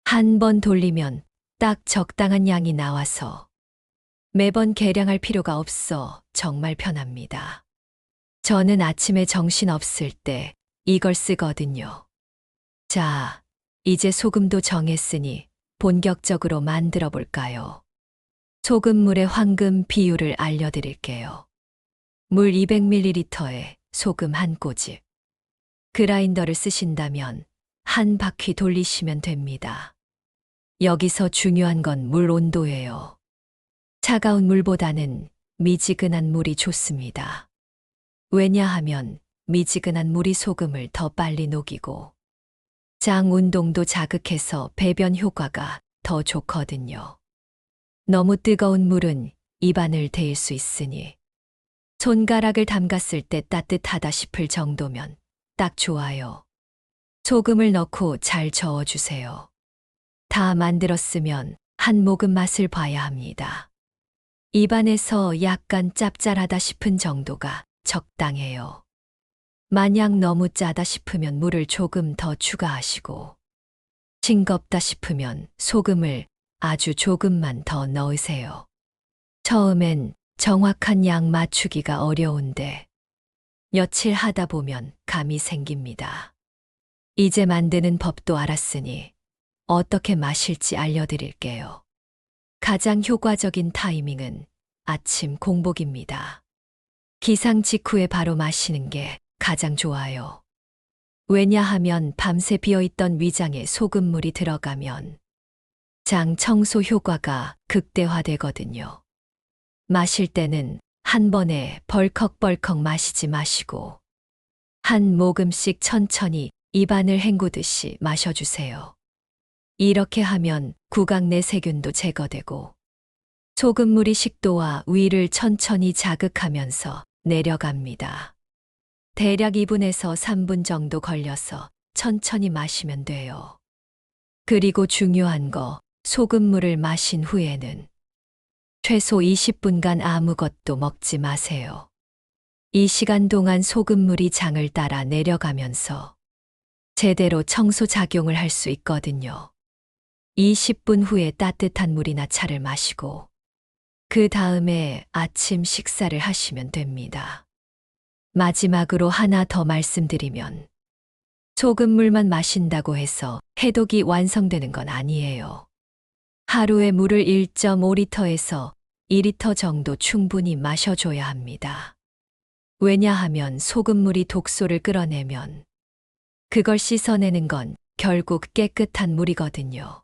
한 번 돌리면 딱 적당한 양이 나와서 매번 계량할 필요가 없어 정말 편합니다. 저는 아침에 정신 없을 때 이걸 쓰거든요. 자, 이제 소금도 정했으니 본격적으로 만들어 볼까요? 소금물의 황금 비율을 알려드릴게요. 물 200ml에 소금 한 꼬집, 그라인더를 쓰신다면 한 바퀴 돌리시면 됩니다. 여기서 중요한 건 물 온도예요. 차가운 물보다는 미지근한 물이 좋습니다. 왜냐하면 미지근한 물이 소금을 더 빨리 녹이고 장 운동도 자극해서 배변 효과가 더 좋거든요. 너무 뜨거운 물은 입안을 데일 수 있으니 손가락을 담갔을 때 따뜻하다 싶을 정도면 딱 좋아요. 소금을 넣고 잘 저어주세요. 다 만들었으면 한 모금 맛을 봐야 합니다. 입안에서 약간 짭짤하다 싶은 정도가 적당해요. 만약 너무 짜다 싶으면 물을 조금 더 추가하시고, 싱겁다 싶으면 소금을 아주 조금만 더 넣으세요. 처음엔 정확한 양 맞추기가 어려운데, 며칠 하다 보면 감이 생깁니다. 이제 만드는 법도 알았으니 어떻게 마실지 알려드릴게요. 가장 효과적인 타이밍은 아침 공복입니다. 기상 직후에 바로 마시는 게 가장 좋아요. 왜냐하면 밤새 비어있던 위장에 소금물이 들어가면 장 청소 효과가 극대화되거든요. 마실 때는 한 번에 벌컥벌컥 마시지 마시고 한 모금씩 천천히 입안을 헹구듯이 마셔주세요. 이렇게 하면 구강 내 세균도 제거되고 소금물이 식도와 위를 천천히 자극하면서 내려갑니다. 대략 2분에서 3분 정도 걸려서 천천히 마시면 돼요. 그리고 중요한 거, 소금물을 마신 후에는 최소 20분간 아무것도 먹지 마세요. 이 시간 동안 소금물이 장을 따라 내려가면서 제대로 청소 작용을 할 수 있거든요. 20분 후에 따뜻한 물이나 차를 마시고 그 다음에 아침 식사를 하시면 됩니다. 마지막으로 하나 더 말씀드리면 소금물만 마신다고 해서 해독이 완성되는 건 아니에요. 하루에 물을 1.5리터에서 2리터 정도 충분히 마셔줘야 합니다. 왜냐하면 소금물이 독소를 끌어내면 그걸 씻어내는 건 결국 깨끗한 물이거든요.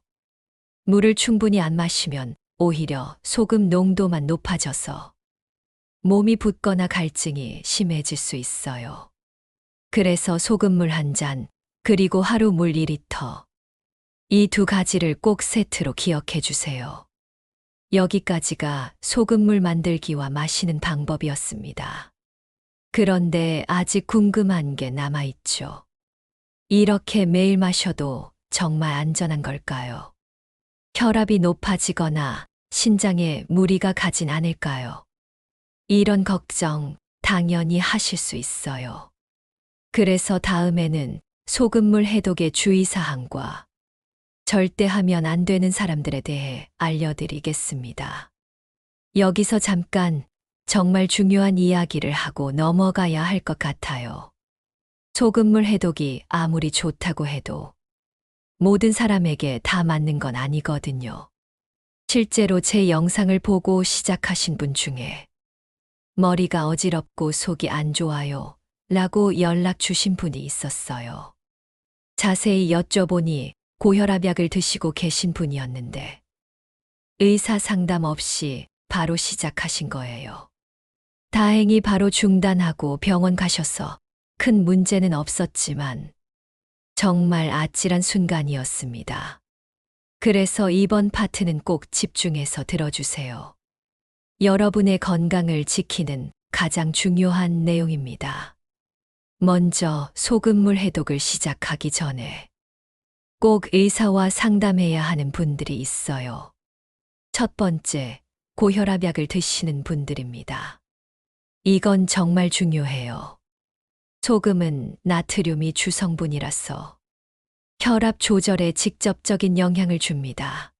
물을 충분히 안 마시면 오히려 소금 농도만 높아져서 몸이 붓거나 갈증이 심해질 수 있어요. 그래서 소금물 한 잔, 그리고 하루 물 2리터. 이 두 가지를 꼭 세트로 기억해 주세요. 여기까지가 소금물 만들기와 마시는 방법이었습니다. 그런데 아직 궁금한 게 남아있죠. 이렇게 매일 마셔도 정말 안전한 걸까요? 혈압이 높아지거나 신장에 무리가 가진 않을까요? 이런 걱정 당연히 하실 수 있어요. 그래서 다음에는 소금물 해독의 주의사항과 절대 하면 안 되는 사람들에 대해 알려드리겠습니다. 여기서 잠깐 정말 중요한 이야기를 하고 넘어가야 할 것 같아요. 소금물 해독이 아무리 좋다고 해도 모든 사람에게 다 맞는 건 아니거든요. 실제로 제 영상을 보고 시작하신 분 중에 머리가 어지럽고 속이 안 좋아요 라고 연락 주신 분이 있었어요. 자세히 여쭤보니 고혈압약을 드시고 계신 분이었는데 의사 상담 없이 바로 시작하신 거예요. 다행히 바로 중단하고 병원 가셔서 큰 문제는 없었지만 정말 아찔한 순간이었습니다. 그래서 이번 파트는 꼭 집중해서 들어주세요. 여러분의 건강을 지키는 가장 중요한 내용입니다. 먼저 소금물 해독을 시작하기 전에 꼭 의사와 상담해야 하는 분들이 있어요. 첫 번째, 고혈압약을 드시는 분들입니다. 이건 정말 중요해요. 소금은 나트륨이 주성분이라서 혈압 조절에 직접적인 영향을 줍니다.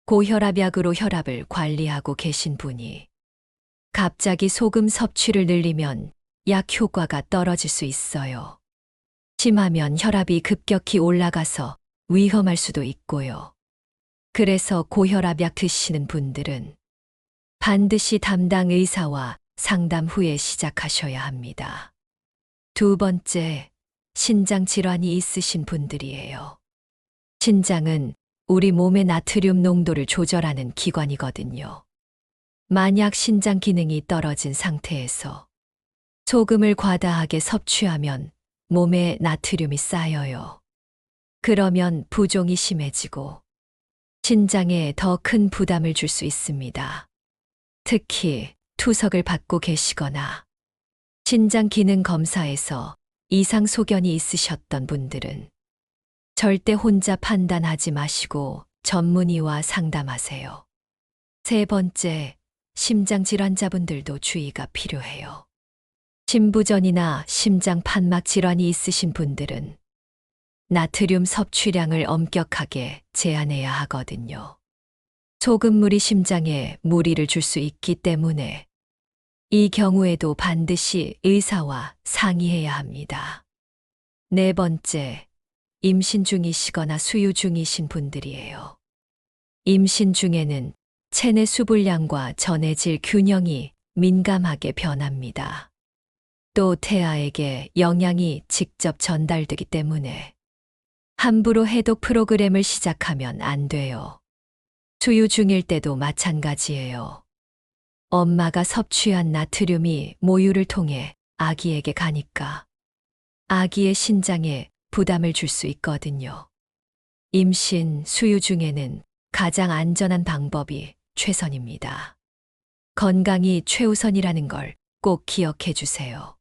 고혈압약으로 혈압을 관리하고 계신 분이 갑자기 소금 섭취를 늘리면 약 효과가 떨어질 수 있어요. 심하면 혈압이 급격히 올라가서 위험할 수도 있고요. 그래서 고혈압약 드시는 분들은 반드시 담당 의사와 상담 후에 시작하셔야 합니다. 두 번째, 신장 질환이 있으신 분들이에요. 신장은 우리 몸의 나트륨 농도를 조절하는 기관이거든요. 만약 신장 기능이 떨어진 상태에서 소금을 과다하게 섭취하면 몸에 나트륨이 쌓여요. 그러면 부종이 심해지고 신장에 더 큰 부담을 줄 수 있습니다. 특히 투석을 받고 계시거나 신장 기능 검사에서 이상 소견이 있으셨던 분들은 절대 혼자 판단하지 마시고 전문의와 상담하세요. 세 번째, 심장 질환자분들도 주의가 필요해요. 심부전이나 심장 판막 질환이 있으신 분들은 나트륨 섭취량을 엄격하게 제한해야 하거든요. 소금물이 심장에 무리를 줄 수 있기 때문에 이 경우에도 반드시 의사와 상의해야 합니다. 네 번째, 임신 중이시거나 수유 중이신 분들이에요. 임신 중에는 체내 수분량과 전해질 균형이 민감하게 변합니다. 또 태아에게 영양이 직접 전달되기 때문에 함부로 해독 프로그램을 시작하면 안 돼요. 수유 중일 때도 마찬가지예요. 엄마가 섭취한 나트륨이 모유를 통해 아기에게 가니까 아기의 신장에 부담을 줄 수 있거든요. 임신, 수유 중에는 가장 안전한 방법이 최선입니다. 건강이 최우선이라는 걸 꼭 기억해 주세요.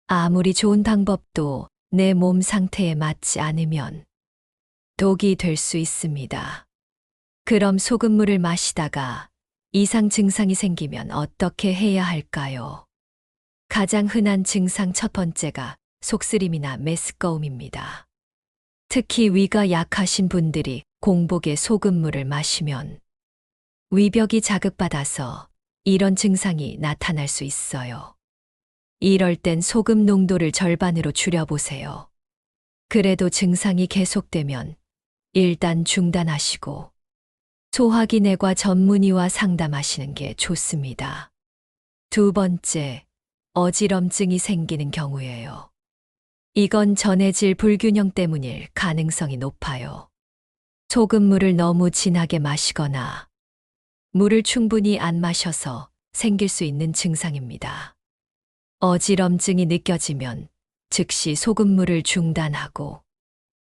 아무리 좋은 방법도 내 몸 상태에 맞지 않으면 독이 될 수 있습니다. 그럼 소금물을 마시다가 이상 증상이 생기면 어떻게 해야 할까요? 가장 흔한 증상 첫 번째가 속쓰림이나 메스꺼움입니다. 특히 위가 약하신 분들이 공복에 소금물을 마시면 위벽이 자극받아서 이런 증상이 나타날 수 있어요. 이럴 땐 소금 농도를 절반으로 줄여보세요. 그래도 증상이 계속되면 일단 중단하시고 소화기내과 전문의와 상담하시는 게 좋습니다. 두 번째, 어지럼증이 생기는 경우예요. 이건 전해질 불균형 때문일 가능성이 높아요. 소금물을 너무 진하게 마시거나 물을 충분히 안 마셔서 생길 수 있는 증상입니다. 어지럼증이 느껴지면 즉시 소금물을 중단하고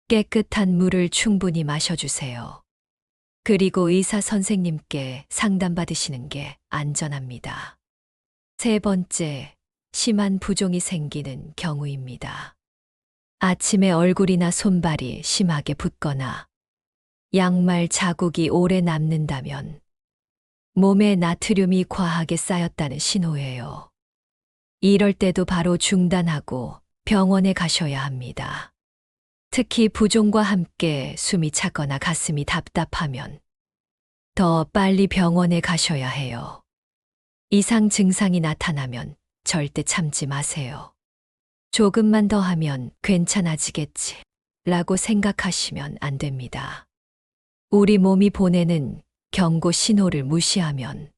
깨끗한 물을 충분히 마셔주세요. 그리고 의사 선생님께 상담받으시는 게 안전합니다. 세 번째, 심한 부종이 생기는 경우입니다. 아침에 얼굴이나 손발이 심하게 붓거나 양말 자국이 오래 남는다면 몸에 나트륨이 과하게 쌓였다는 신호예요. 이럴 때도 바로 중단하고 병원에 가셔야 합니다. 특히 부종과 함께 숨이 차거나 가슴이 답답하면 더 빨리 병원에 가셔야 해요. 이상 증상이 나타나면 절대 참지 마세요. 조금만 더 하면 괜찮아지겠지 라고 생각하시면 안 됩니다. 우리 몸이 보내는 경고 신호를 무시하면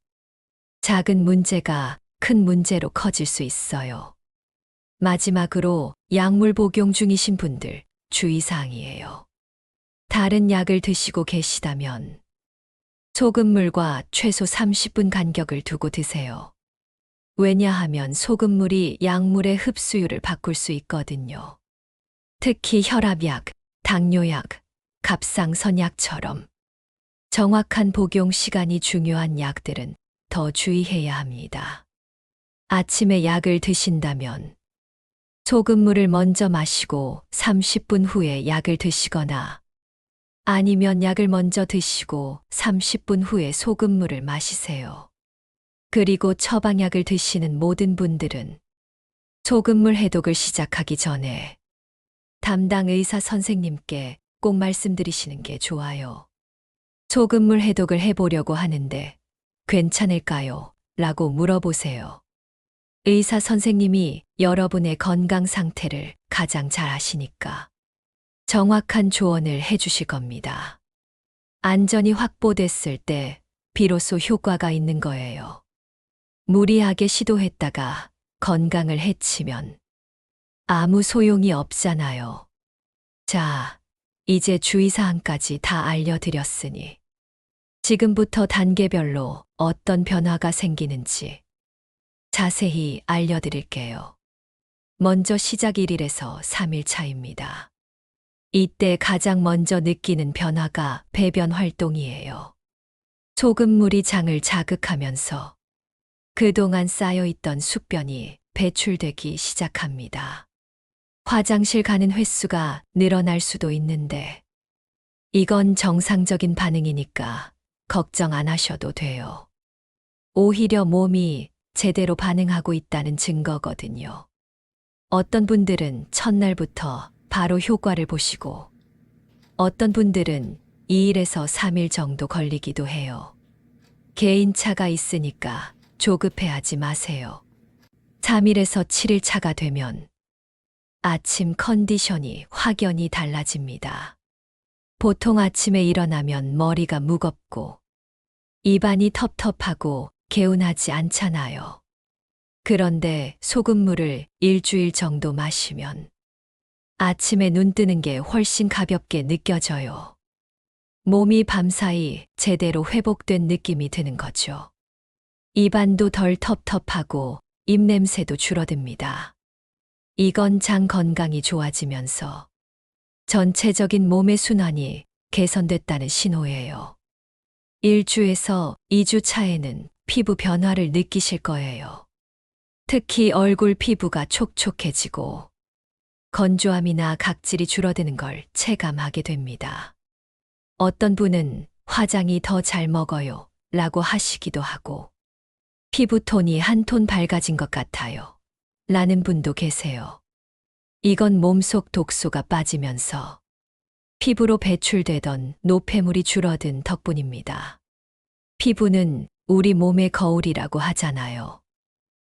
작은 문제가 큰 문제로 커질 수 있어요. 마지막으로 약물 복용 중이신 분들 주의사항이에요. 다른 약을 드시고 계시다면 소금물과 최소 30분 간격을 두고 드세요. 왜냐하면 소금물이 약물의 흡수율을 바꿀 수 있거든요. 특히 혈압약, 당뇨약, 갑상선약처럼 정확한 복용 시간이 중요한 약들은 더 주의해야 합니다. 아침에 약을 드신다면 소금물을 먼저 마시고 30분 후에 약을 드시거나 아니면 약을 먼저 드시고 30분 후에 소금물을 마시세요. 그리고 처방약을 드시는 모든 분들은 소금물 해독을 시작하기 전에 담당 의사 선생님께 꼭 말씀드리시는 게 좋아요. 소금물 해독을 해보려고 하는데 괜찮을까요? 라고 물어보세요. 의사 선생님이 여러분의 건강 상태를 가장 잘 아시니까 정확한 조언을 해주실 겁니다. 안전이 확보됐을 때 비로소 효과가 있는 거예요. 무리하게 시도했다가 건강을 해치면 아무 소용이 없잖아요. 자, 이제 주의사항까지 다 알려드렸으니 지금부터 단계별로 어떤 변화가 생기는지 자세히 알려드릴게요. 먼저 시작 1일에서 3일 차입니다. 이때 가장 먼저 느끼는 변화가 배변 활동이에요. 소금물이 장을 자극하면서 그동안 쌓여있던 숙변이 배출되기 시작합니다. 화장실 가는 횟수가 늘어날 수도 있는데 이건 정상적인 반응이니까 걱정 안 하셔도 돼요. 오히려 몸이 제대로 반응하고 있다는 증거거든요. 어떤 분들은 첫날부터 바로 효과를 보시고 어떤 분들은 2일에서 3일 정도 걸리기도 해요. 개인차가 있으니까 조급해하지 마세요. 3일에서 7일 차가 되면 아침 컨디션이 확연히 달라집니다. 보통 아침에 일어나면 머리가 무겁고 입안이 텁텁하고 개운하지 않잖아요. 그런데 소금물을 일주일 정도 마시면 아침에 눈 뜨는 게 훨씬 가볍게 느껴져요. 몸이 밤사이 제대로 회복된 느낌이 드는 거죠. 입안도 덜 텁텁하고 입냄새도 줄어듭니다. 이건 장 건강이 좋아지면서 전체적인 몸의 순환이 개선됐다는 신호예요. 1주에서 2주 차에는 피부 변화를 느끼실 거예요. 특히 얼굴 피부가 촉촉해지고 건조함이나 각질이 줄어드는 걸 체감하게 됩니다. 어떤 분은 화장이 더 잘 먹어요 라고 하시기도 하고 피부톤이 한 톤 밝아진 것 같아요 라는 분도 계세요. 이건 몸속 독소가 빠지면서 피부로 배출되던 노폐물이 줄어든 덕분입니다. 피부는 우리 몸의 거울이라고 하잖아요.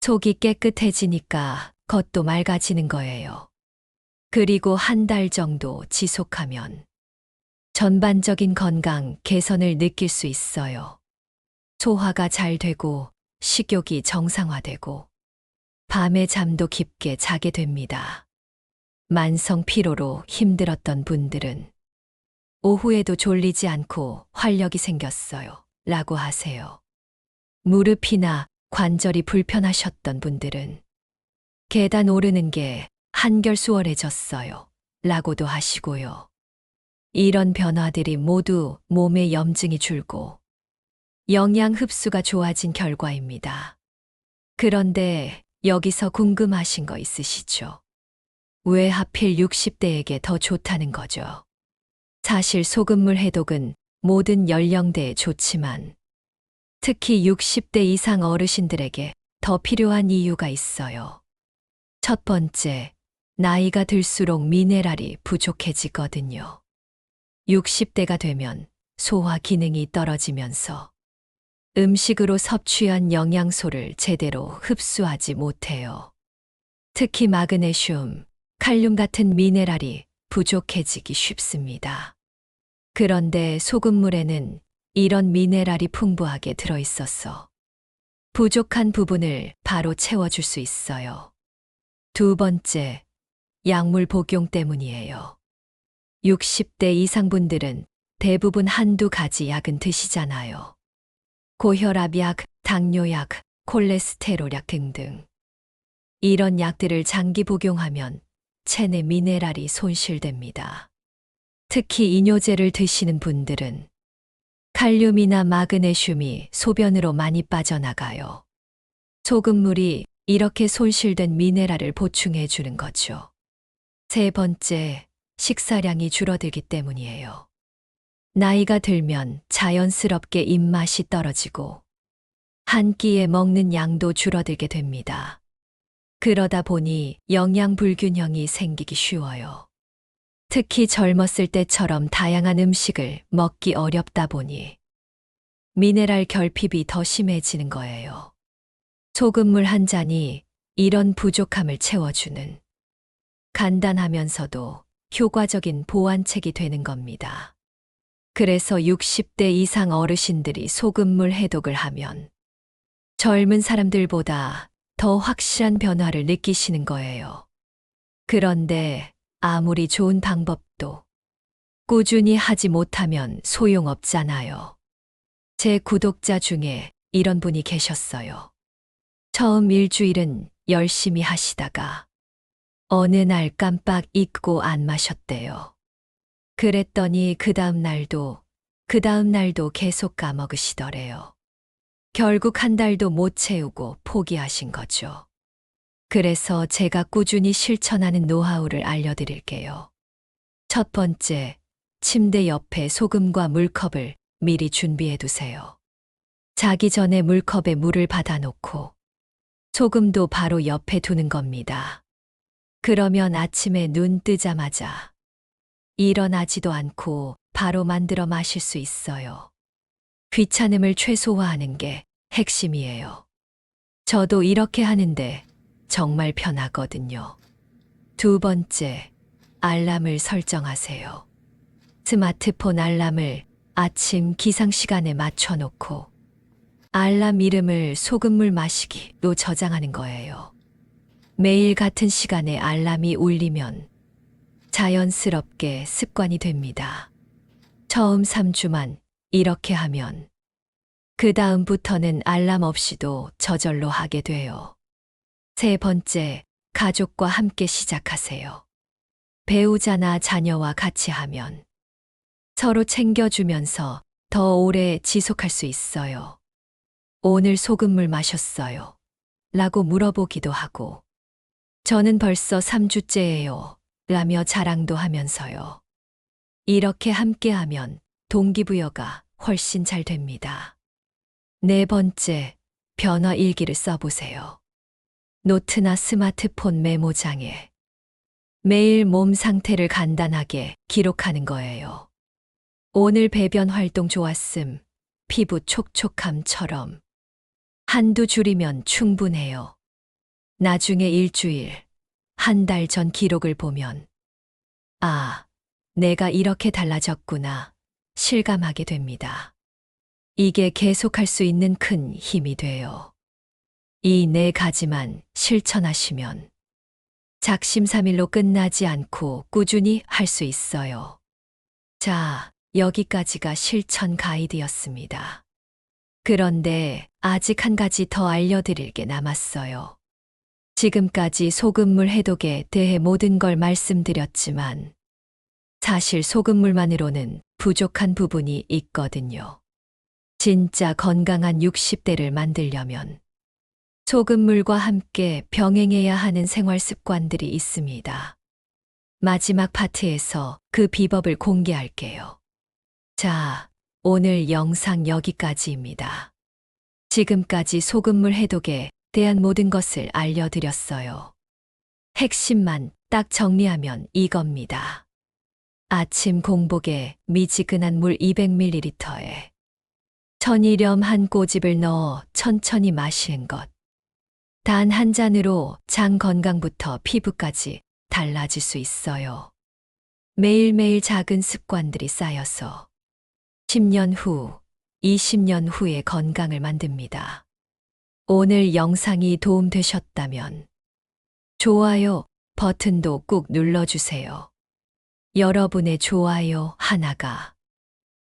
속이 깨끗해지니까 겉도 맑아지는 거예요. 그리고 한 달 정도 지속하면 전반적인 건강 개선을 느낄 수 있어요. 소화가 잘 되고 식욕이 정상화되고 밤에 잠도 깊게 자게 됩니다. 만성 피로로 힘들었던 분들은 오후에도 졸리지 않고 활력이 생겼어요 라고 하세요. 무릎이나 관절이 불편하셨던 분들은 계단 오르는 게 한결 수월해졌어요 라고도 하시고요. 이런 변화들이 모두 몸의 염증이 줄고 영양 흡수가 좋아진 결과입니다. 그런데 여기서 궁금하신 거 있으시죠? 왜 하필 60대에게 더 좋다는 거죠? 사실 소금물 해독은 모든 연령대에 좋지만 특히 60대 이상 어르신들에게 더 필요한 이유가 있어요. 첫 번째, 나이가 들수록 미네랄이 부족해지거든요. 60대가 되면 소화 기능이 떨어지면서 음식으로 섭취한 영양소를 제대로 흡수하지 못해요. 특히 마그네슘, 칼륨 같은 미네랄이 부족해지기 쉽습니다. 그런데 소금물에는 이런 미네랄이 풍부하게 들어있어서 부족한 부분을 바로 채워줄 수 있어요. 두 번째, 약물 복용 때문이에요. 60대 이상 분들은 대부분 한두 가지 약은 드시잖아요. 고혈압약, 당뇨약, 콜레스테롤약 등등. 이런 약들을 장기 복용하면 체내 미네랄이 손실됩니다. 특히 이뇨제를 드시는 분들은 칼륨이나 마그네슘이 소변으로 많이 빠져나가요. 소금물이 이렇게 손실된 미네랄을 보충해 주는 거죠. 세 번째, 식사량이 줄어들기 때문이에요. 나이가 들면 자연스럽게 입맛이 떨어지고 한 끼에 먹는 양도 줄어들게 됩니다. 그러다 보니 영양 불균형이 생기기 쉬워요. 특히 젊었을 때처럼 다양한 음식을 먹기 어렵다 보니 미네랄 결핍이 더 심해지는 거예요. 소금물 한 잔이 이런 부족함을 채워주는 간단하면서도 효과적인 보완책이 되는 겁니다. 그래서 60대 이상 어르신들이 소금물 해독을 하면 젊은 사람들보다 더 확실한 변화를 느끼시는 거예요. 그런데 아무리 좋은 방법도 꾸준히 하지 못하면 소용없잖아요. 제 구독자 중에 이런 분이 계셨어요. 처음 일주일은 열심히 하시다가 어느 날 깜빡 잊고 안 마셨대요. 그랬더니 그 다음 날도 계속 까먹으시더래요. 결국 한 달도 못 채우고 포기하신 거죠. 그래서 제가 꾸준히 실천하는 노하우를 알려드릴게요. 첫 번째, 침대 옆에 소금과 물컵을 미리 준비해 두세요. 자기 전에 물컵에 물을 받아놓고 소금도 바로 옆에 두는 겁니다. 그러면 아침에 눈 뜨자마자 일어나지도 않고 바로 만들어 마실 수 있어요. 귀찮음을 최소화하는 게 핵심이에요. 저도 이렇게 하는데 정말 편하거든요. 두 번째, 알람을 설정하세요. 스마트폰 알람을 아침 기상 시간에 맞춰놓고 알람 이름을 소금물 마시기로 저장하는 거예요. 매일 같은 시간에 알람이 울리면 자연스럽게 습관이 됩니다. 처음 3주만 이렇게 하면 그 다음부터는 알람 없이도 저절로 하게 돼요. 세 번째, 가족과 함께 시작하세요. 배우자나 자녀와 같이 하면 서로 챙겨주면서 더 오래 지속할 수 있어요. 오늘 소금물 마셨어요. 라고 물어보기도 하고, 저는 벌써 3주째예요. 라며 자랑도 하면서요. 이렇게 함께하면 동기부여가 훨씬 잘 됩니다. 네 번째, 변화 일기를 써보세요. 노트나 스마트폰 메모장에 매일 몸 상태를 간단하게 기록하는 거예요. 오늘 배변 활동 좋았음, 피부 촉촉함처럼 한두 줄이면 충분해요. 나중에 일주일, 한 달 전 기록을 보면 아, 내가 이렇게 달라졌구나 실감하게 됩니다. 이게 계속할 수 있는 큰 힘이 돼요. 이 네 가지만 실천하시면 작심삼일로 끝나지 않고 꾸준히 할 수 있어요. 자, 여기까지가 실천 가이드였습니다. 그런데 아직 한 가지 더 알려드릴 게 남았어요. 지금까지 소금물 해독에 대해 모든 걸 말씀드렸지만 사실 소금물만으로는 부족한 부분이 있거든요. 진짜 건강한 60대를 만들려면 소금물과 함께 병행해야 하는 생활 습관들이 있습니다. 마지막 파트에서 그 비법을 공개할게요. 자, 오늘 영상 여기까지입니다. 지금까지 소금물 해독에 대한 모든 것을 알려드렸어요. 핵심만 딱 정리하면 이겁니다. 아침 공복에 미지근한 물 200ml에 천일염 한 꼬집을 넣어 천천히 마시는 것. 단 한 잔으로 장 건강부터 피부까지 달라질 수 있어요. 매일매일 작은 습관들이 쌓여서 10년 후, 20년 후의 건강을 만듭니다. 오늘 영상이 도움되셨다면 좋아요 버튼도 꾹 눌러주세요. 여러분의 좋아요 하나가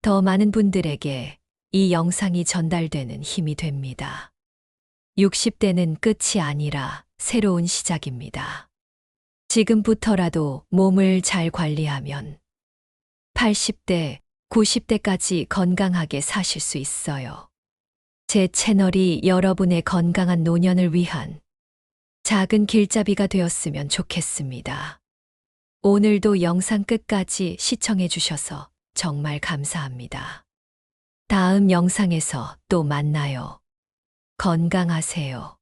더 많은 분들에게 이 영상이 전달되는 힘이 됩니다. 60대는 끝이 아니라 새로운 시작입니다. 지금부터라도 몸을 잘 관리하면 80대, 90대까지 건강하게 사실 수 있어요. 제 채널이 여러분의 건강한 노년을 위한 작은 길잡이가 되었으면 좋겠습니다. 오늘도 영상 끝까지 시청해 주셔서 정말 감사합니다. 다음 영상에서 또 만나요. 건강하세요.